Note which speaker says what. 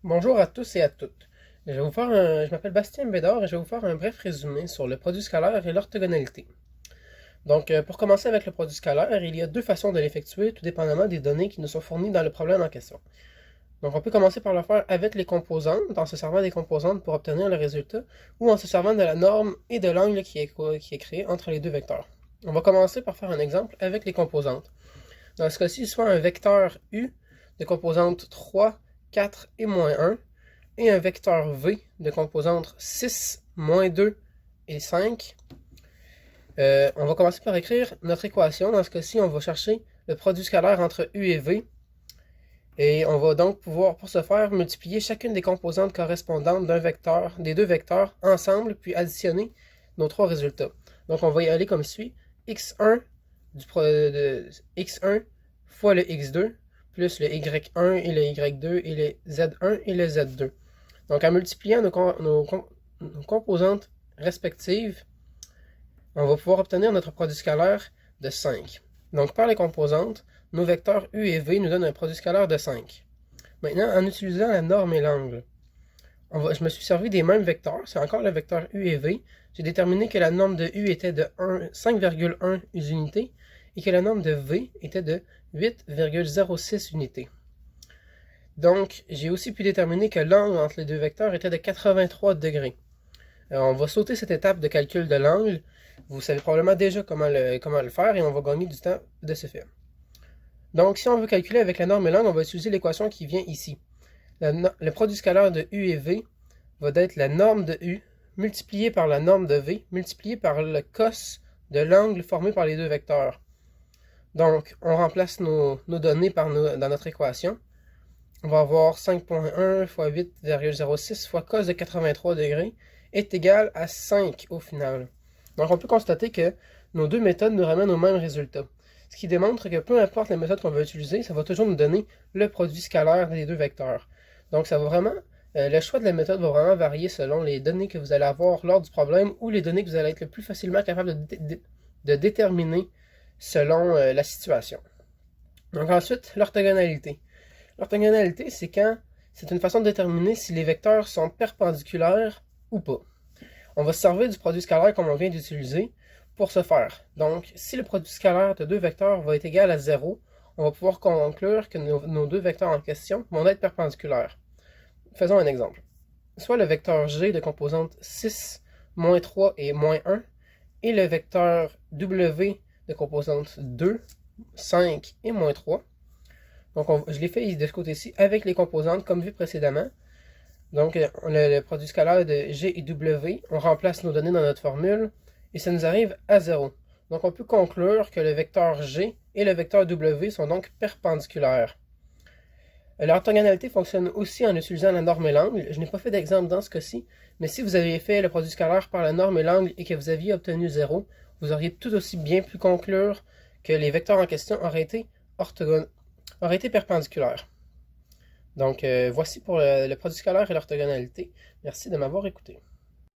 Speaker 1: Bonjour à tous et à toutes. Je m'appelle Bastien Bédard et je vais vous faire un bref résumé sur le produit scalaire et l'orthogonalité. Pour commencer avec le produit scalaire, il y a deux façons de l'effectuer, tout dépendamment des données qui nous sont fournies dans le problème en question. Donc, on peut commencer par le faire avec les composantes, en se servant des composantes pour obtenir le résultat, ou en se servant de la norme et de l'angle qui est créé entre les deux vecteurs. On va commencer par faire un exemple avec les composantes. Dans ce cas-ci, soit un vecteur U de composantes 3, 4 et moins 1, et un vecteur V de composantes 6, moins 2 et 5. On va commencer par écrire notre équation. Dans ce cas-ci, on va chercher le produit scalaire entre U et V. Et on va donc pouvoir, pour ce faire, multiplier chacune des composantes correspondantes des deux vecteurs ensemble, puis additionner nos trois résultats. Donc on va y aller comme suit. X1 x1 fois le x2 plus le y1 et le y2 et le z1 et le z2. Donc en multipliant nos composantes respectives, on va pouvoir obtenir notre produit scalaire de 5. Donc par les composantes, nos vecteurs U et V nous donnent un produit scalaire de 5. Maintenant, en utilisant la norme et l'angle, je me suis servi des mêmes vecteurs, c'est encore le vecteur U et V. J'ai déterminé que la norme de U était de 5,1 unités et que la norme de V était de 8,06 unités. Donc, j'ai aussi pu déterminer que l'angle entre les deux vecteurs était de 83 degrés. Alors, on va sauter cette étape de calcul de l'angle. Vous savez probablement déjà comment le faire et on va gagner du temps de ce fait. Donc, si on veut calculer avec la norme et l'angle, on va utiliser l'équation qui vient ici. Le produit scalaire de U et V va être la norme de U multipliée par la norme de V multipliée par le cos de l'angle formé par les deux vecteurs. Donc, on remplace nos données dans notre équation. On va avoir 5.1 fois 8,06 fois cos de 83 degrés est égal à 5 au final. Donc on peut constater que nos deux méthodes nous ramènent au même résultat. Ce qui démontre que peu importe la méthode qu'on va utiliser, ça va toujours nous donner le produit scalaire des deux vecteurs. Donc ça va vraiment, le choix de la méthode va vraiment varier selon les données que vous allez avoir lors du problème ou les données que vous allez être le plus facilement capable de déterminer selon la situation. Donc ensuite, l'orthogonalité. L'orthogonalité, c'est une façon de déterminer si les vecteurs sont perpendiculaires ou pas. On va se servir du produit scalaire comme on vient d'utiliser pour ce faire. Donc, si le produit scalaire de deux vecteurs va être égal à 0, on va pouvoir conclure que nos deux vecteurs en question vont être perpendiculaires. Faisons un exemple. Soit le vecteur G de composante 6, moins 3 et moins 1, et le vecteur W de composante 2, 5 et moins 3. Donc, je l'ai fait de ce côté-ci avec les composantes comme vu précédemment. Donc, le produit scalaire de G et W, on remplace nos données dans notre formule et ça nous arrive à 0. Donc, on peut conclure que le vecteur G et le vecteur W sont donc perpendiculaires. L'orthogonalité fonctionne aussi en utilisant la norme et l'angle. Je n'ai pas fait d'exemple dans ce cas-ci, mais si vous aviez fait le produit scalaire par la norme et l'angle et que vous aviez obtenu 0, vous auriez tout aussi bien pu conclure que les vecteurs en question auraient été perpendiculaires. Donc, voici pour le produit scalaire et l'orthogonalité. Merci de m'avoir écouté.